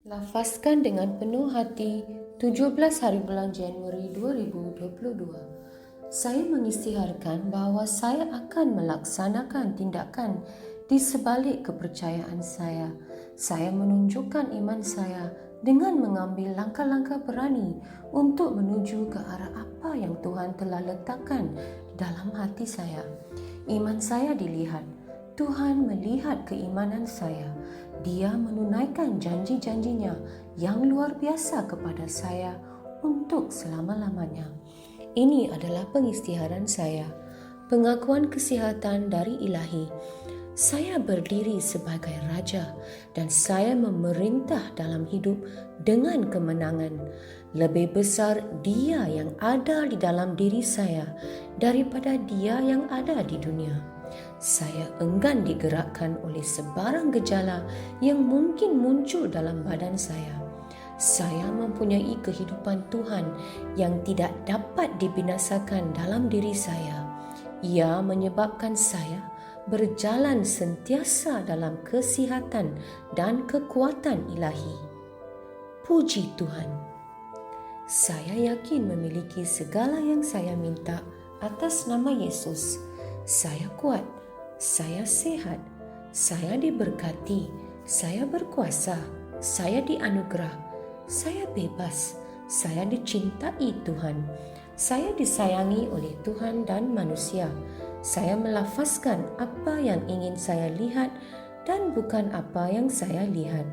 Lafazkan dengan penuh hati 17 hari bulan Januari 2022. Saya mengisytiharkan bahawa saya akan melaksanakan tindakan di sebalik kepercayaan saya. Saya menunjukkan iman saya dengan mengambil langkah-langkah berani untuk menuju ke arah apa yang Tuhan telah letakkan dalam hati saya. Iman saya dilihat. Tuhan melihat keimanan saya. Dia menunaikan janji-janjinya yang luar biasa kepada saya untuk selama-lamanya. Ini adalah pengisytiharan saya. Pengakuan kesihatan dari Ilahi. Saya berdiri sebagai raja dan saya memerintah dalam hidup dengan kemenangan. Lebih besar Dia yang ada di dalam diri saya daripada Dia yang ada di dunia. Saya enggan digerakkan oleh sebarang gejala yang mungkin muncul dalam badan saya. Saya mempunyai kehidupan Tuhan yang tidak dapat dibinasakan dalam diri saya. Ia menyebabkan saya berjalan sentiasa dalam kesihatan dan kekuatan Ilahi. Puji Tuhan. Saya yakin memiliki segala yang saya minta atas nama Yesus. Saya kuat, saya sehat, saya diberkati, saya berkuasa, saya dianugerah, saya bebas, saya dicintai Tuhan, saya disayangi oleh Tuhan dan manusia. Saya melafazkan apa yang ingin saya lihat dan bukan apa yang saya lihat.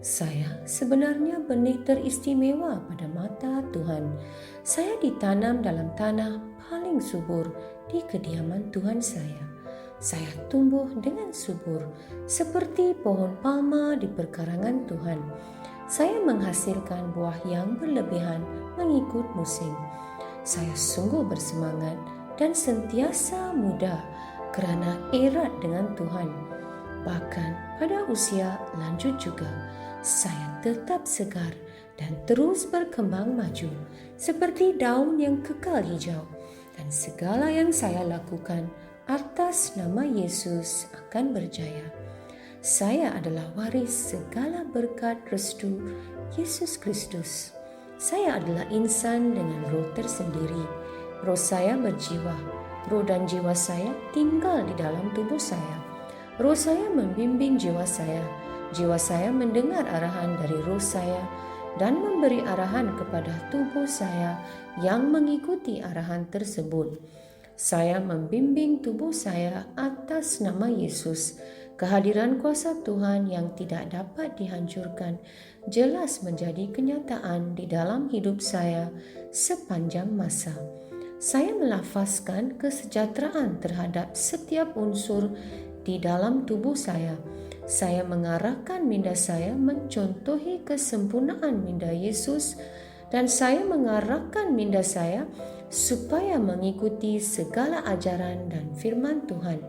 Saya sebenarnya benih teristimewa pada mata Tuhan. Saya ditanam dalam tanah paling subur di kediaman Tuhan saya. Saya tumbuh dengan subur seperti pohon palma di perkarangan Tuhan. Saya menghasilkan buah yang berlebihan mengikut musim. Saya sungguh bersemangat dan sentiasa muda kerana erat dengan Tuhan. Bahkan pada usia lanjut juga, saya tetap segar dan terus berkembang maju seperti daun yang kekal hijau, dan segala yang saya lakukan atas nama Yesus akan berjaya. Saya adalah waris segala berkat restu Yesus Kristus. Saya adalah insan dengan roh tersendiri. Roh saya berjiwa. Roh dan jiwa saya tinggal di dalam tubuh saya. Roh saya membimbing jiwa saya. Jiwa saya mendengar arahan dari roh saya dan memberi arahan kepada tubuh saya yang mengikuti arahan tersebut. Saya membimbing tubuh saya atas nama Yesus. Kehadiran kuasa Tuhan yang tidak dapat dihancurkan jelas menjadi kenyataan di dalam hidup saya sepanjang masa. Saya melafazkan kesejahteraan terhadap setiap unsur di dalam tubuh saya. Saya mengarahkan minda saya mencontohi kesempurnaan minda Yesus, dan saya mengarahkan minda saya supaya mengikuti segala ajaran dan firman Tuhan.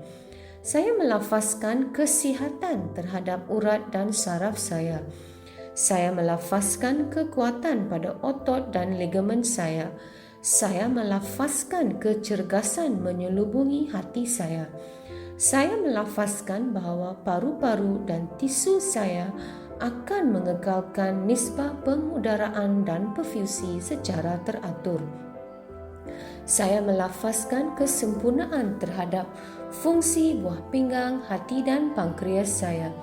Saya melafazkan kesihatan terhadap urat dan saraf saya. Saya melafazkan kekuatan pada otot dan ligamen saya. Saya melafazkan kecergasan menyelubungi hati saya. Saya melafazkan bahawa paru-paru dan tisu saya akan mengekalkan nisbah pengudaraan dan perfusi secara teratur. Saya melafazkan kesempurnaan terhadap fungsi buah pinggang, hati dan pankreas saya.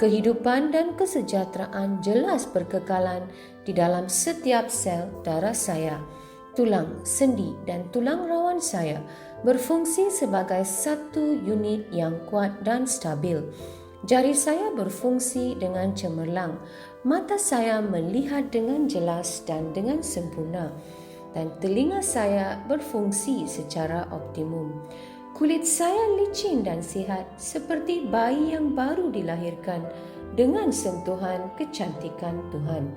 Kehidupan dan kesejahteraan jelas berkekalan di dalam setiap sel darah saya. Tulang, sendi dan tulang rawan saya berfungsi sebagai satu unit yang kuat dan stabil. Jari saya berfungsi dengan cemerlang. Mata saya melihat dengan jelas dan dengan sempurna. Dan telinga saya berfungsi secara optimum. Kulit saya licin dan sihat seperti bayi yang baru dilahirkan dengan sentuhan kecantikan Tuhan.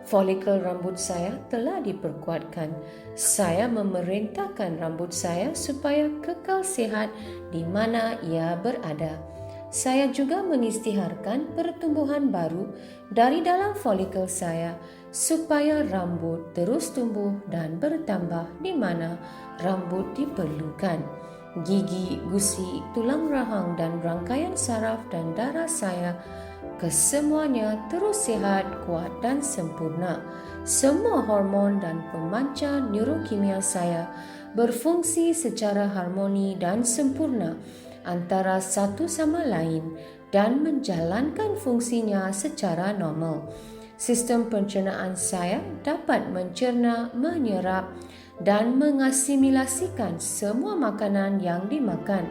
Folikel rambut saya telah diperkuatkan. Saya memerintahkan rambut saya supaya kekal sihat di mana ia berada. Saya juga mengisytiharkan pertumbuhan baru dari dalam folikel saya supaya rambut terus tumbuh dan bertambah di mana rambut diperlukan. Gigi, gusi, tulang rahang dan rangkaian saraf dan darah saya Kesemuanya terus sihat, kuat dan sempurna. Semua hormon dan pemancar neurokimia saya berfungsi secara harmoni dan sempurna antara satu sama lain dan menjalankan fungsinya secara normal. Sistem pencernaan saya dapat mencerna, menyerap dan mengasimilasikan semua makanan yang dimakan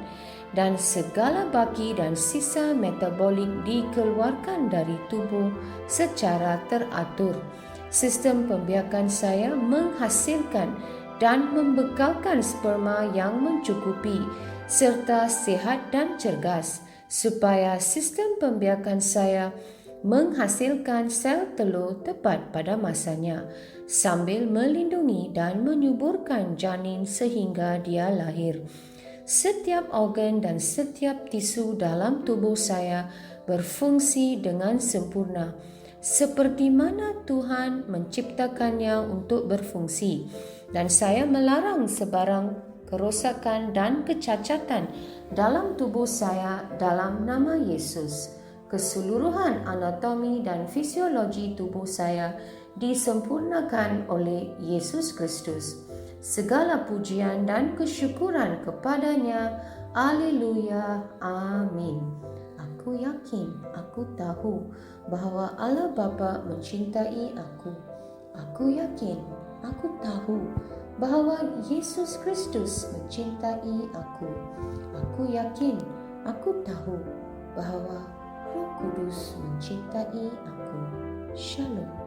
dan segala baki dan sisa metabolik dikeluarkan dari tubuh secara teratur. Sistem pembiakan saya menghasilkan dan membekalkan sperma yang mencukupi serta sihat dan cergas supaya sistem pembiakan saya menghasilkan sel telur tepat pada masanya sambil melindungi dan menyuburkan janin sehingga dia lahir. Setiap organ dan setiap tisu dalam tubuh saya berfungsi dengan sempurna seperti mana Tuhan menciptakannya untuk berfungsi, dan saya melarang sebarang kerosakan dan kecacatan dalam tubuh saya dalam nama Yesus. Keseluruhan anatomi dan fisiologi tubuh saya disempurnakan oleh Yesus Kristus. Segala pujian dan kesyukuran kepadanya. Alleluia. Amin. Aku yakin, aku tahu bahawa Allah Bapa mencintai aku. Aku yakin, aku tahu bahawa Yesus Kristus mencintai aku. Aku yakin, aku tahu bahawa Roh Kudus mencintai aku. Shalom.